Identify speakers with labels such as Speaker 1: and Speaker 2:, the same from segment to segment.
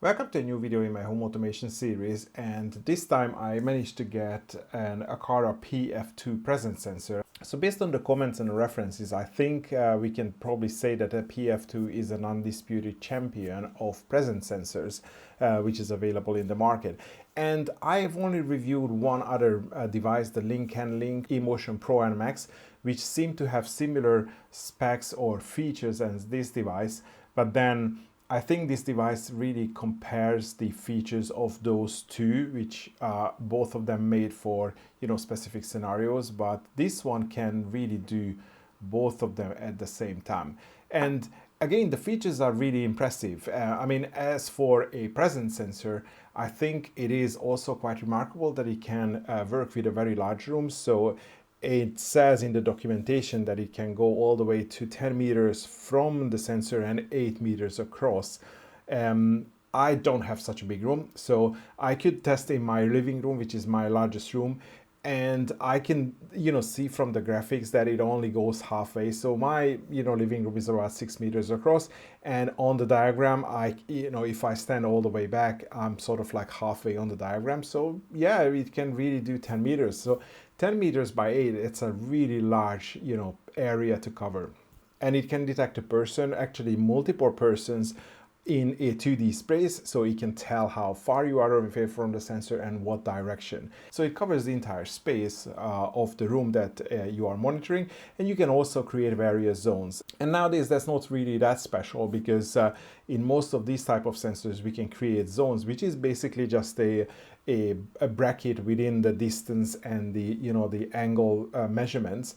Speaker 1: Welcome to a new video in my home automation series, and this time I managed to get an Aqara PF2 presence sensor. So based on the comments and references, I think we can probably say that a PF2 is an undisputed champion of presence sensors, which is available in the market. And I have only reviewed one other device, the Link & Link eMotion Pro and Max, which seem to have similar specs or features as this device, but then I think this device really compares the features of those two, which are both of them made for specific scenarios, but this one can really do both of them at the same time. And again, the features are really impressive. I mean, as for a presence sensor, I think it is also quite remarkable that it can work with a very large room. So it says in the documentation that it can go all the way to 10 meters from the sensor and 8 meters across. I don't have such a big room, so I could test in my living room, which is my largest room, and I can see from the graphics that it only goes halfway. So my living room is about 6 meters across, and on the diagram if I stand all the way back, I'm sort of like halfway on the diagram. So yeah, it can really do 10 meters. So 10 meters by 8, it's a really large area to cover, and it can detect a person, actually multiple persons, in a 2D space, so it can tell how far you are away from the sensor and what direction. So it covers the entire space of the room that you are monitoring, and you can also create various zones. And nowadays that's not really that special, because in most of these type of sensors we can create zones, which is basically just a bracket within the distance and the angle measurements.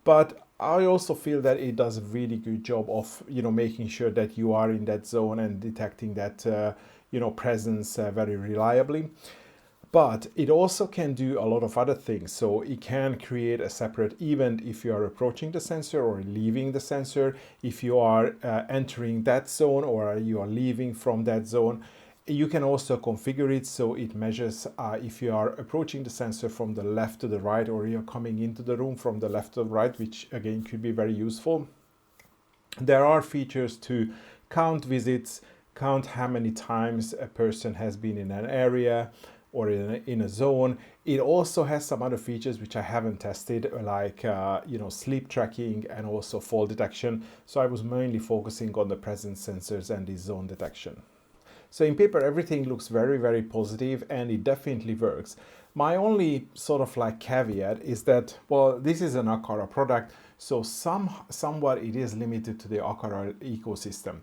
Speaker 1: But I also feel that it does a really good job of making sure that you are in that zone and detecting that presence very reliably. But it also can do a lot of other things. So it can create a separate event if you are approaching the sensor or leaving the sensor, if you are entering that zone or you are leaving from that zone. You can also configure it so it measures if you are approaching the sensor from the left to the right, or you're coming into the room from the left to the right, which again could be very useful. There are features to count visits, count how many times a person has been in an area or in a zone. It also has some other features which I haven't tested, like sleep tracking and also fall detection. So I was mainly focusing on the presence sensors and the zone detection. So in paper, everything looks very, very positive, and it definitely works. My only sort of like caveat is that, well, this is an Aqara product, so somewhat it is limited to the Aqara ecosystem.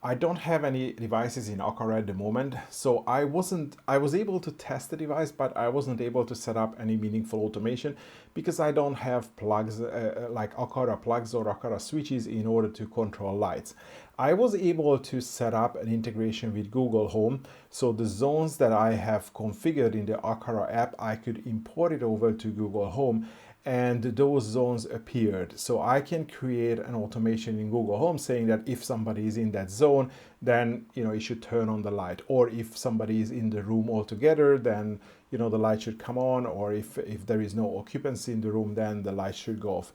Speaker 1: I don't have any devices in Aqara at the moment, so I was able to test the device, but I wasn't able to set up any meaningful automation because I don't have plugs like Aqara plugs or Aqara switches in order to control lights. I was able to set up an integration with Google Home, so the zones that I have configured in the Aqara app, I could import it over to Google Home, and those zones appeared. So I can create an automation in Google Home saying that if somebody is in that zone, then it should turn on the light, or if somebody is in the room altogether, then the light should come on, or if there is no occupancy in the room, then the light should go off.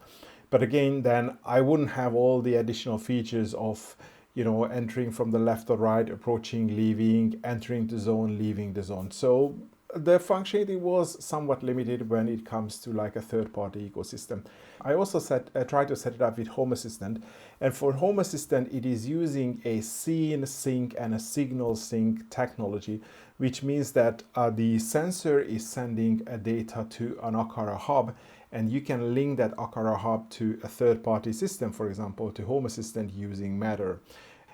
Speaker 1: But again, then I wouldn't have all the additional features of entering from the left or right, approaching, leaving, entering the zone, leaving the zone. So the functionality was somewhat limited when it comes to like a third-party ecosystem. I also tried to set it up with Home Assistant, and for Home Assistant it is using a scene sync and a signal sync technology, which means that the sensor is sending a data to an Aqara hub, and you can link that Aqara hub to a third-party system, for example to Home Assistant, using Matter.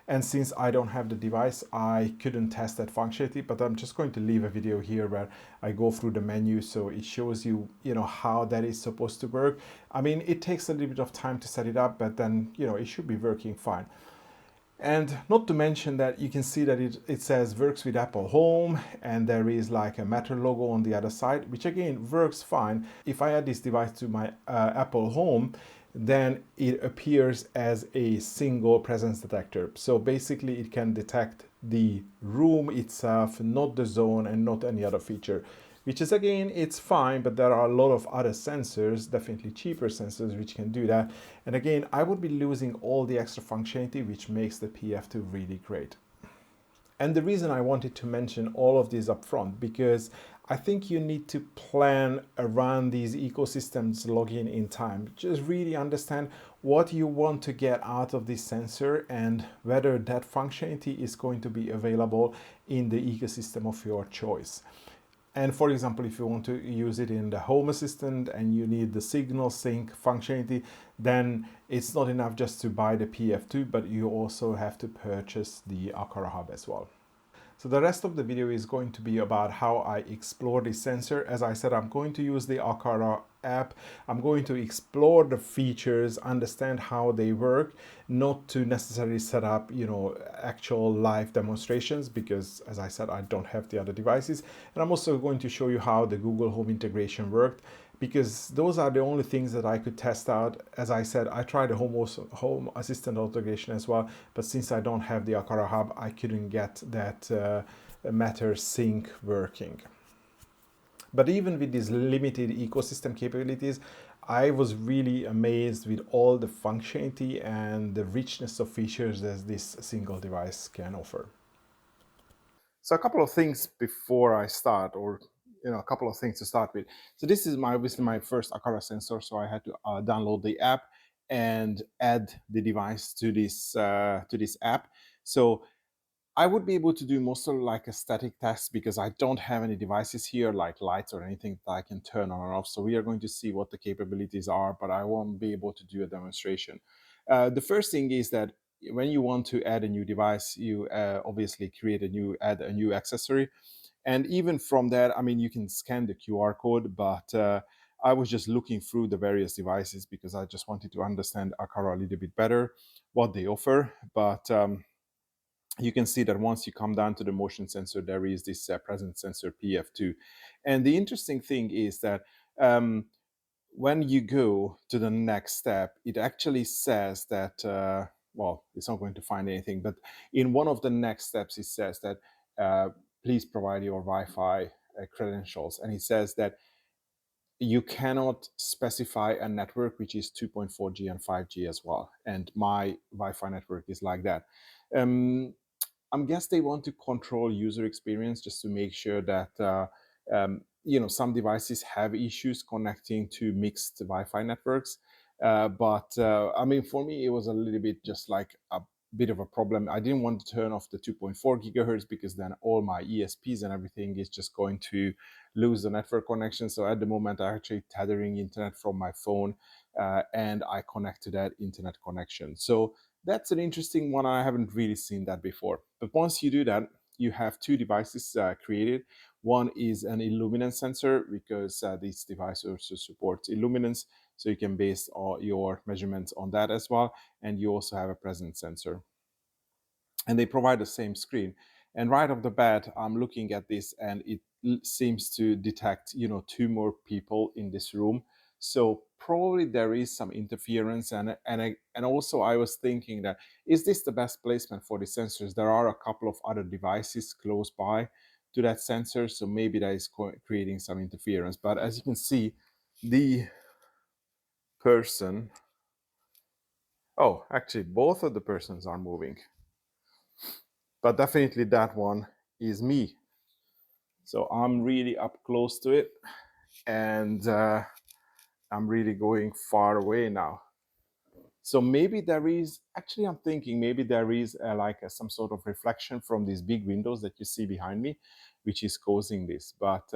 Speaker 1: And since I don't have the device, I couldn't test that functionality, but I'm just going to leave a video here where I go through the menu so it shows you, how that is supposed to work. I mean, it takes a little bit of time to set it up, but then, it should be working fine. And not to mention that you can see that it says works with Apple Home, and there is like a Matter logo on the other side, which again works fine. If I add this device to my Apple Home, then it appears as a single presence detector. So basically it can detect the room itself, not the zone and not any other feature, which is again, it's fine, but there are a lot of other sensors, definitely cheaper sensors, which can do that. And again, I would be losing all the extra functionality, which makes the PF2 really great. And the reason I wanted to mention all of these up front, because I think you need to plan around these ecosystems login in time. Just really understand what you want to get out of this sensor and whether that functionality is going to be available in the ecosystem of your choice. And for example, if you want to use it in the Home Assistant and you need the signal sync functionality, then it's not enough just to buy the PF2, but you also have to purchase the Aqara Hub as well. So the rest of the video is going to be about how I explore this sensor. As I said, I'm going to use the Aqara app. I'm going to explore the features, understand how they work, not to necessarily set up, actual live demonstrations, because as I said, I don't have the other devices. And I'm also going to show you how the Google Home integration worked, because those are the only things that I could test out. As I said, I tried the Home Assistant integration as well, but since I don't have the Aqara Hub, I couldn't get that Matter Sync working. But even with these limited ecosystem capabilities, I was really amazed with all the functionality and the richness of features that this single device can offer. So a couple of things before I start, or a couple of things to start with. So this is obviously my first Aqara sensor, so I had to download the app and add the device to this app. So I would be able to do most of like a static test because I don't have any devices here like lights or anything that I can turn on or off. So we are going to see what the capabilities are, but I won't be able to do a demonstration. The first thing is that when you want to add a new device, you obviously add a new accessory. And even from that, I mean, you can scan the QR code, but I was just looking through the various devices because I just wanted to understand Aqara a little bit better, what they offer. But you can see that once you come down to the motion sensor, there is this presence sensor PF2. And the interesting thing is that when you go to the next step, it actually says that, well, it's not going to find anything, but in one of the next steps, it says that please provide your Wi-Fi credentials. And it says that you cannot specify a network which is 2.4G and 5G as well. And my Wi-Fi network is like that. I guess they want to control user experience just to make sure that some devices have issues connecting to mixed Wi-Fi networks. I mean, for me, it was a little bit just like a bit of a problem. I didn't want to turn off the 2.4 gigahertz because then all my ESPs and everything is just going to lose the network connection. So at the moment, I'm actually tethering internet from my phone and I connect to that internet connection. So that's an interesting one. I haven't really seen that before. But once you do that, you have two devices created. One is an illuminance sensor because this device also supports illuminance. So you can base all your measurements on that as well. And you also have a presence sensor. And they provide the same screen. And right off the bat, I'm looking at this and it seems to detect, two more people in this room. So probably there is some interference, and also I was thinking that is this the best placement for the sensors? There are a couple of other devices close by to that sensor, so maybe that is creating some interference. But as you can see, the person, oh, actually both of the persons are moving, but definitely that one is me. So I'm really up close to it, and I'm really going far away now. So maybe there is, actually I'm thinking maybe there is some sort of reflection from these big windows that you see behind me, which is causing this. But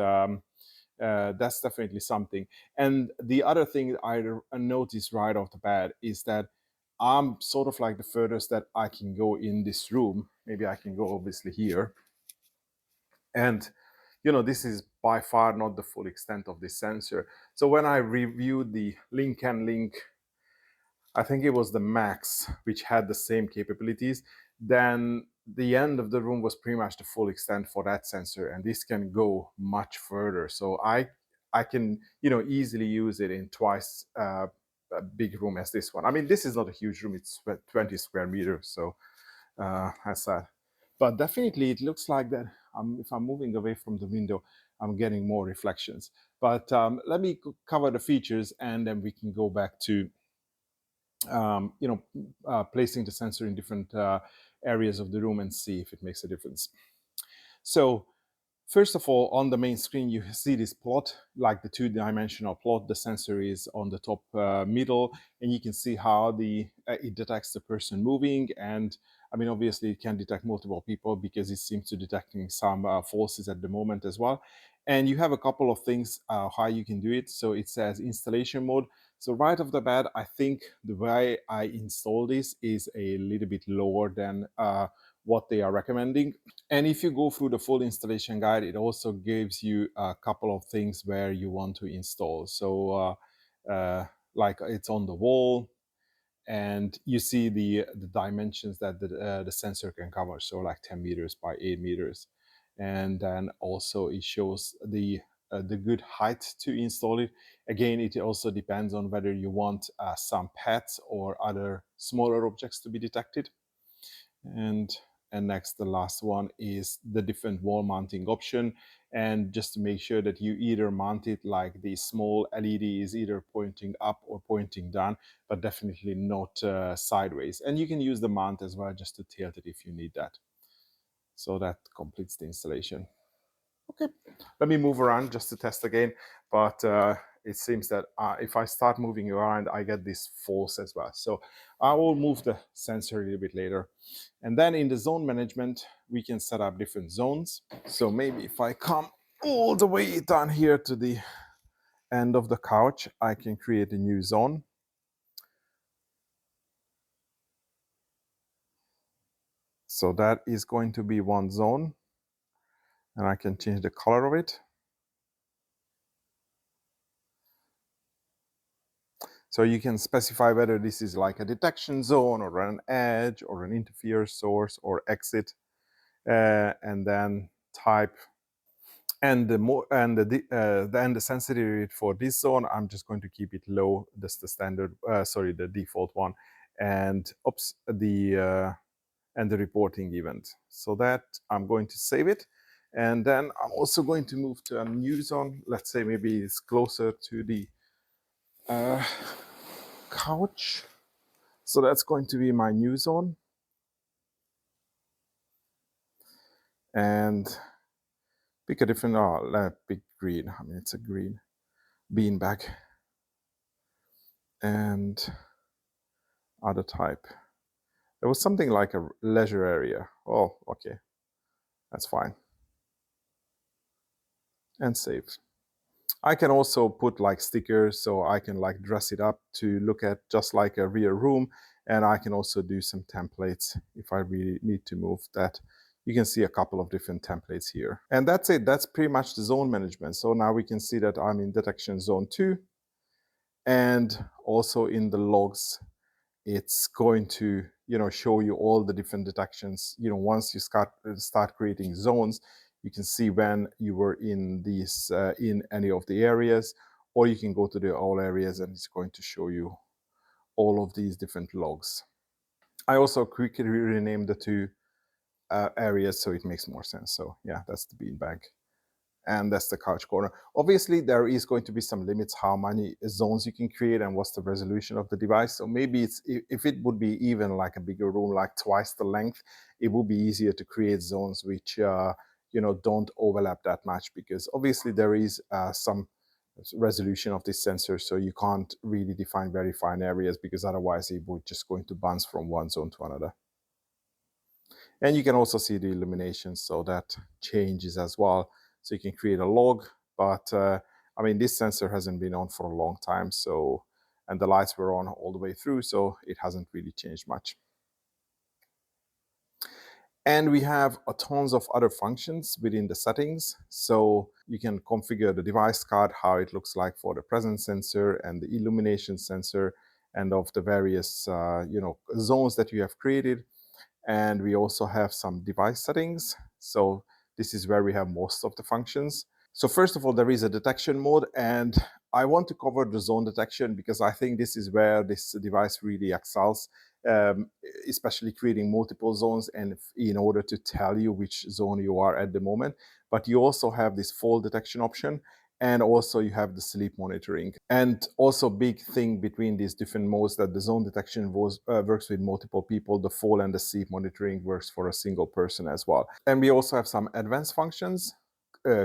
Speaker 1: that's definitely something. And the other thing I noticed right off the bat is that I'm sort of like the furthest that I can go in this room. Maybe I can go obviously here. And this is by far not the full extent of this sensor. So when I reviewed the Link and Link, I think it was the Max, which had the same capabilities, then the end of the room was pretty much the full extent for that sensor, and this can go much further. So I can easily use it in twice a big room as this one. I mean, this is not a huge room; it's 20 square meters, so that's that. But definitely, it looks like that if I'm moving away from the window, I'm getting more reflections. But let me cover the features, and then we can go back to placing the sensor in different areas of the room and see if it makes a difference. So first of all, on the main screen, you see this plot, like the two-dimensional plot. The sensor is on the top middle, and you can see how it detects the person moving. And I mean, obviously, it can detect multiple people because it seems to detecting some forces at the moment as well. And you have a couple of things how you can do it. So it says installation mode. So right off the bat, I think the way I install this is a little bit lower than what they are recommending. And if you go through the full installation guide, it also gives you a couple of things where you want to install. So like it's on the wall, and you see the dimensions that the sensor can cover. So like 10 meters by 8 meters. And then also it shows the good height to install it. Again, it also depends on whether you want some pets or other smaller objects to be detected. And next, the last one is the different wall mounting option. And just to make sure that you either mount it like the small LED is either pointing up or pointing down, but definitely not sideways. And you can use the mount as well just to tilt it if you need that. So that completes the installation. Okay, let me move around just to test again. But it seems that if I start moving around, I get this false as well. So I will move the sensor a little bit later. And then in the zone management, we can set up different zones. So maybe if I come all the way down here to the end of the couch, I can create a new zone. So that is going to be one zone. And I can change the color of it. So you can specify whether this is like a detection zone or an edge or an interference source or exit, and then type. And the sensitivity for this zone, I'm just going to keep it low. That's the standard, the default one, and the reporting event. So that I'm going to save it, and then I'm also going to move to a new zone. Let's say maybe it's closer to the couch. So that's going to be my new zone. And pick a different, pick green. I mean, it's a green beanbag. And other type. There was something like a leisure area. Oh, okay. That's fine. And save. I can also put like stickers, so I can like dress it up to look at just like a real room. And I can also do some templates if I really need to move that. You can see a couple of different templates here. And that's it. That's pretty much the zone management. So now we can see that I'm in detection zone 2. And also in the logs, it's going to show you all the different detections. Once you start creating zones, you can see when you were in these in any of the areas, or you can go to the all areas and it's going to show you all of these different logs. I also quickly renamed the two areas so it makes more sense. So yeah, that's the beanbag. And that's the couch corner. Obviously, there is going to be some limits how many zones you can create and what's the resolution of the device. So maybe if it would be even like a bigger room, like twice the length, it would be easier to create zones which don't overlap that much, because obviously there is some resolution of this sensor, so you can't really define very fine areas, because otherwise it would just going to bounce from one zone to another. And you can also see the illumination, so that changes as well. So you can create a log, but I mean, this sensor hasn't been on for a long time, so, and the lights were on all the way through, so it hasn't really changed much. And we have tons of other functions within the settings. So you can configure the device card, how it looks like for the presence sensor and the illumination sensor, and of the various zones that you have created. And we also have some device settings. So this is where we have most of the functions. So first of all, there is a detection mode, and I want to cover the zone detection because I think this is where this device really excels, especially creating multiple zones and in order to tell you which zone you are at the moment. But you also have this fall detection option, And also you have the sleep monitoring. And also big thing between these different modes that the zone detection works with multiple people. The fall and the sleep monitoring works for a single person as well. And we also have some advanced functions,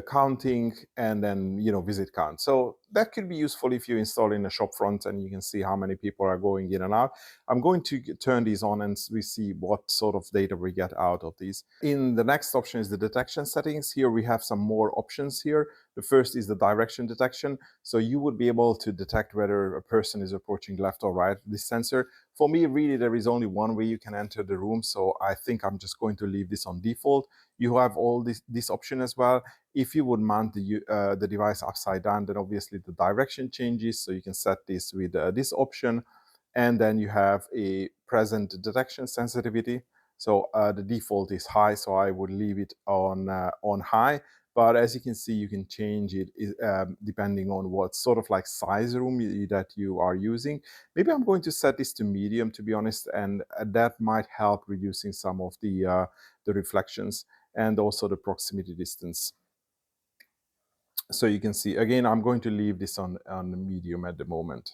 Speaker 1: counting, and then visit count. So that could be useful if you install in a shop front and you can see how many people are going in and out. I'm going to turn these on and we see what sort of data we get out of these. In the next option is the detection settings. Here we have some more options here. The first is the direction detection. So you would be able to detect whether a person is approaching left or right, this sensor. For me, really, there is only one way you can enter the room. So I think I'm just going to leave this on default. You have all this option as well. If you would mount the device upside down, then obviously the direction changes. So you can set this with this option. And then you have a present detection sensitivity. So the default is high, so I would leave it on high. But as you can see, you can change it depending on what sort of like size room that you are using. Maybe I'm going to set this to medium, to be honest, and that might help reducing some of the reflections and also the proximity distance. So you can see, again, I'm going to leave this on medium at the moment.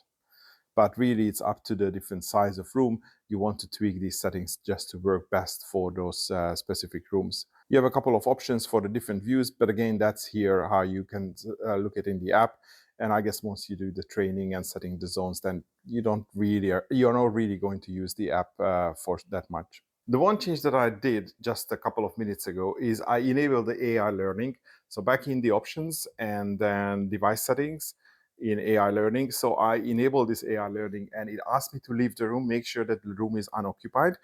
Speaker 1: But really, it's up to the different size of room. You want to tweak these settings just to work best for those specific rooms. You have a couple of options for the different views, but again, that's here how you can look at in the app. And I guess once you do the training and setting the zones, then you're not really going to use the app for that much. The one change that I did just a couple of minutes ago is I enabled the AI learning. So back in the options and then device settings, in AI learning. So I enable this AI learning and it asked me to leave the room, make sure that the room is unoccupied.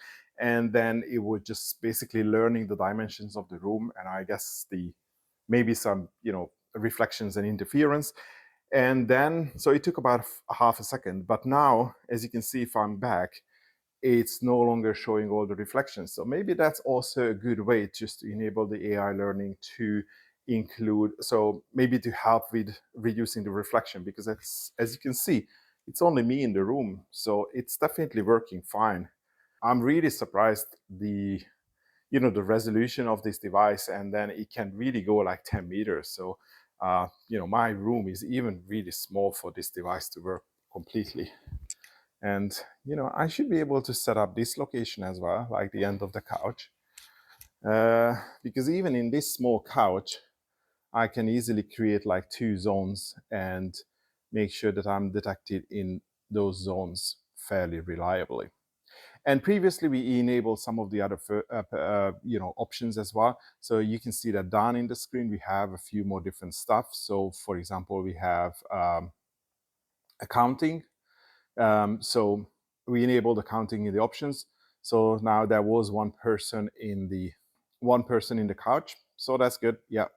Speaker 1: And then it would just basically learning the dimensions of the room. And I guess maybe some, reflections and interference. And then, so it took about half a second. But now, as you can see, if I'm back, it's no longer showing all the reflections. So maybe that's also a good way just to enable the AI learning to include, so maybe to help with reducing the reflection, because as you can see, it's only me in the room. So it's definitely working fine. I'm really surprised the resolution of this device, and then it can really go like 10 meters. So, my room is even really small for this device to work completely. And, I should be able to set up this location as well, like the end of the couch. Because even in this small couch, I can easily create like 2 zones and make sure that I'm detected in those zones fairly reliably. And previously we enabled some of the other options as well. So you can see that down in the screen we have a few more different stuff. So for example, we have accounting. So we enabled accounting in the options. So now there was one person in the couch. So that's good. Yeah,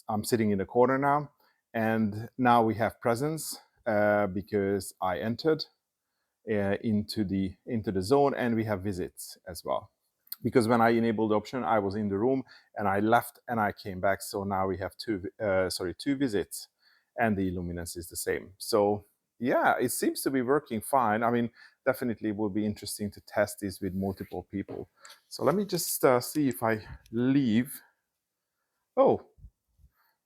Speaker 1: I'm sitting in the corner now. And now we have presence because I entered into the zone, and we have visits as well. Because when I enabled the option, I was in the room and I left and I came back. So now we have two visits, and the luminance is the same. So yeah, it seems to be working fine. I mean, definitely it would be interesting to test this with multiple people. So let me just see if I leave. Oh,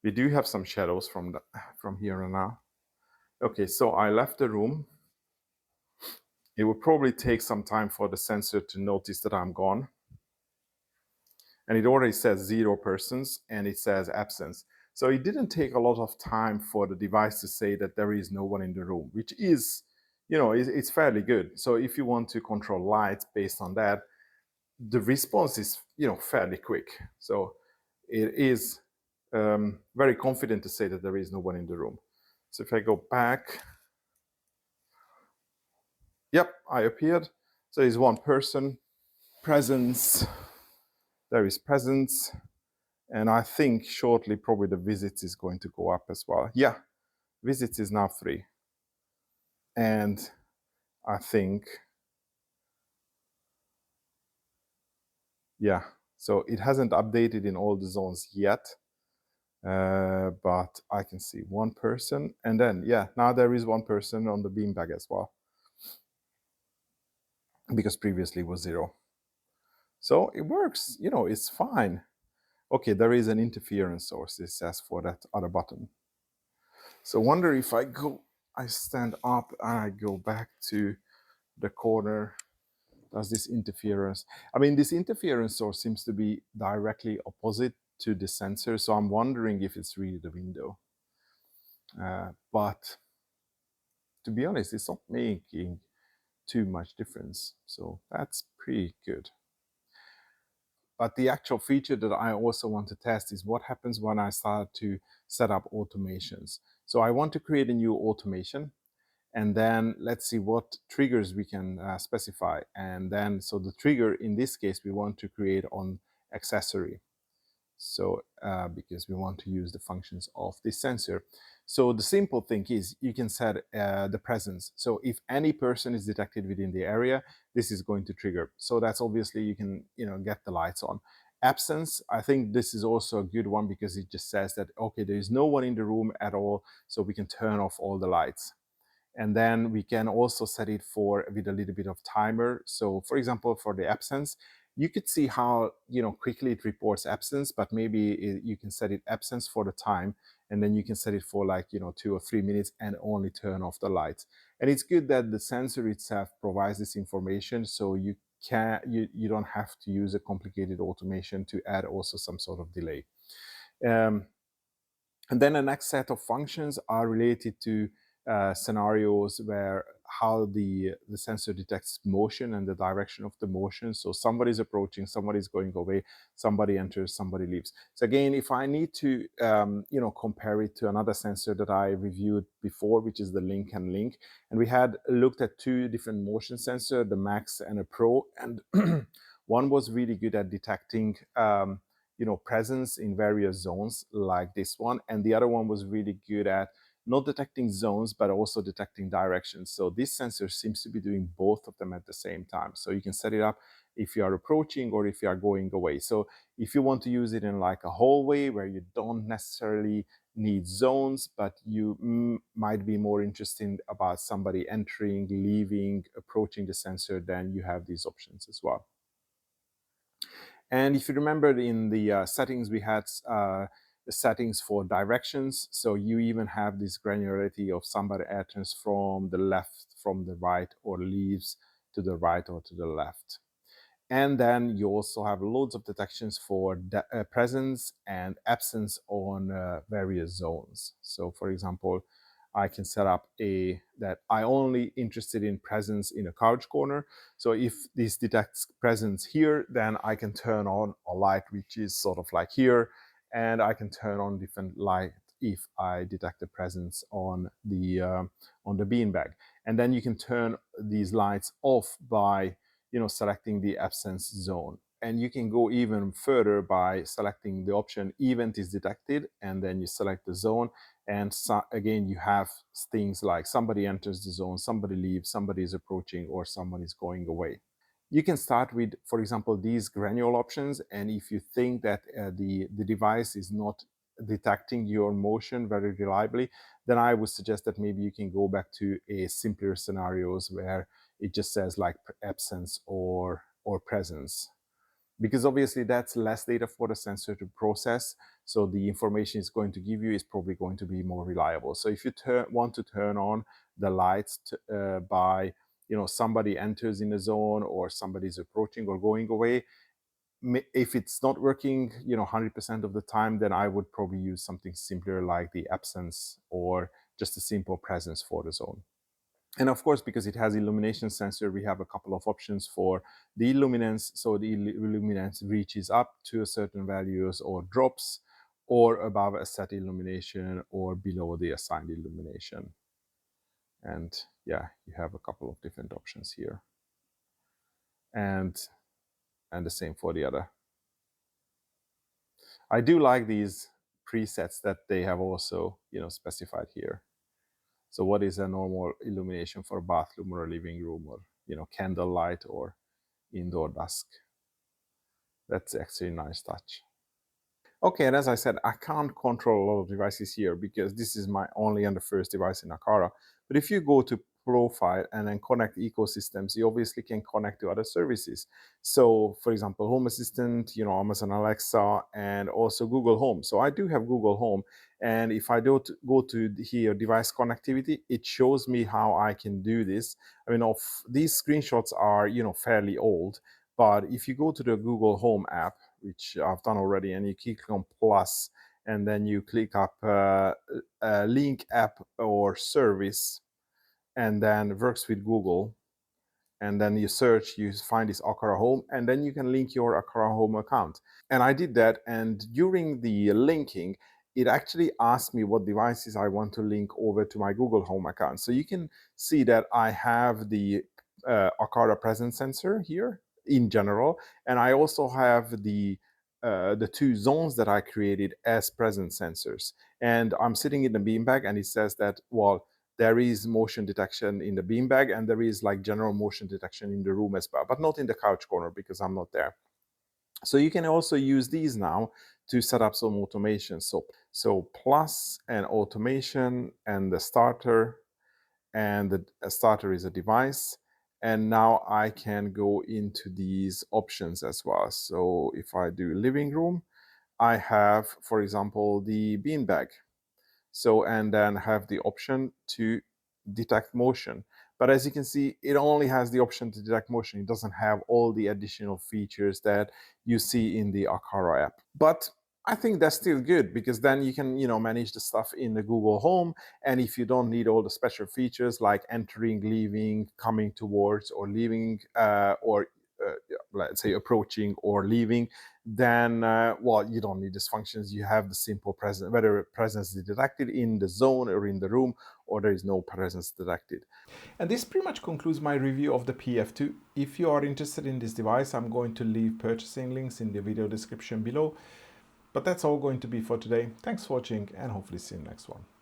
Speaker 1: we do have some shadows from here and now. Okay, so I left the room. It will probably take some time for the sensor to notice that I'm gone. And it already says 0 persons and it says absence. So it didn't take a lot of time for the device to say that there is no one in the room, which is, it's fairly good. So if you want to control light based on that, the response is, fairly quick. So it is very confident to say that there is no one in the room. So if I go back, yep, I appeared. So there's one person, presence, there is presence. And I think shortly, probably the visits is going to go up as well. Yeah, visits is now 3. And I think, yeah, so it hasn't updated in all the zones yet. But I can see one person. And then, yeah, now there is one person on the beanbag as well. Because previously it was 0. So it works, it's fine. Okay, there is an interference source, it says, for that other button. So wonder if I stand up and I go back to the corner, does this interference? I mean, this interference source seems to be directly opposite to the sensor, so I'm wondering if it's really the window. But to be honest, it's not making too much difference, so that's pretty good. But the actual feature that I also want to test is what happens when I start to set up automations. So I want to create a new automation, and then let's see what triggers we can specify. And then, so the trigger in this case, we want to create on accessory. So because we want to use the functions of this sensor. So the simple thing is you can set the presence. So if any person is detected within the area, this is going to trigger. So that's obviously you can get the lights on. Absence, I think this is also a good one because it just says that, okay, there is no one in the room at all, so we can turn off all the lights. And then we can also set it for with a little bit of timer. So for example, for the absence, you could see how quickly it reports absence, but maybe you can set it absence for the time, and then you can set it for like 2 or 3 minutes and only turn off the lights. And it's good that the sensor itself provides this information, so you don't have to use a complicated automation to add also some sort of delay. And then the next set of functions are related to scenarios where how the sensor detects motion and the direction of the motion. So somebody's approaching, somebody's going away, somebody enters, somebody leaves. So again, if I need to compare it to another sensor that I reviewed before, which is the Link and Link, and we had looked at two different motion sensors, the Max and a Pro, and one was really good at detecting presence in various zones like this one, and the other one was really good at not detecting zones but also detecting directions. So this sensor seems to be doing both of them at the same time, so you can set it up if you are approaching or if you are going away. So if you want to use it in like a hallway where you don't necessarily need zones, but you might be more interested about somebody entering, leaving, approaching the sensor, then you have these options as well. And if you remember in the settings, we had the settings for directions. So you even have this granularity of somebody enters from the left, from the right, or leaves to the right or to the left. And then you also have loads of detections for presence and absence on various zones. So for example, I can set up that I only interested in presence in a couch corner. So if this detects presence here, then I can turn on a light which is sort of like here, and I can turn on different light if I detect the presence on the beanbag. And then you can turn these lights off by selecting the absence zone. And you can go even further by selecting the option event is detected, and then you select the zone. And again, you have things like somebody enters the zone, somebody leaves, somebody is approaching, or somebody is going away. You can start with, for example, these granular options. And if you think that the device is not detecting your motion very reliably, then I would suggest that maybe you can go back to a simpler scenarios where it just says like absence or presence, because obviously that's less data for the sensor to process. So the information it's going to give you is probably going to be more reliable. So if you want to turn on the lights by somebody enters in a zone or somebody's approaching or going away, if it's not working 100% of the time, then I would probably use something simpler like the absence or just a simple presence for the zone. And of course, because it has illumination sensor, we have a couple of options for the illuminance. So the illuminance reaches up to a certain values or drops, or above a set illumination or below the assigned illumination. And yeah, you have a couple of different options here. And the same for the other. I do like these presets that they have also specified here. So what is a normal illumination for a bathroom or a living room, or candlelight or indoor dusk? That's actually a nice touch. Okay, and as I said, I can't control a lot of devices here because this is my only and the first device in Aqara. But if you go to profile and then connect ecosystems, you obviously can connect to other services. So for example, Home Assistant, Amazon Alexa, and also Google Home. So I do have Google Home, and if I do go to here, device connectivity, it shows me how I can do this. I mean, these screenshots are, fairly old, but if you go to the Google Home app, which I've done already, and you click on plus, and then you click up link app or service, and then works with Google, and then you search, you find this Aqara Home, and then you can link your Aqara Home account. And I did that, and during the linking, it actually asked me what devices I want to link over to my Google Home account. So you can see that I have the Aqara presence sensor here in general, and I also have the two zones that I created as presence sensors. And I'm sitting in the beanbag, and it says that, well, there is motion detection in the beanbag, and there is like general motion detection in the room as well, but not in the couch corner because I'm not there. So you can also use these now to set up some automation. So plus and automation and the starter, and the starter is a device. And now I can go into these options as well. So if I do living room, I have, for example, the beanbag. So, and then have the option to detect motion. But as you can see, it only has the option to detect motion. It doesn't have all the additional features that you see in the Aqara app. But I think that's still good, because then you can, manage the stuff in the Google Home. And if you don't need all the special features like entering, leaving, coming towards, or leaving, or let's say approaching or leaving, then well, you don't need these functions. You have the simple presence, whether presence is detected in the zone or in the room, or there is no presence detected. And this pretty much concludes my review of the PF2. If you are interested in this device, I'm going to leave purchasing links in the video description below. But that's all going to be for today. Thanks for watching, and hopefully see you in the next one.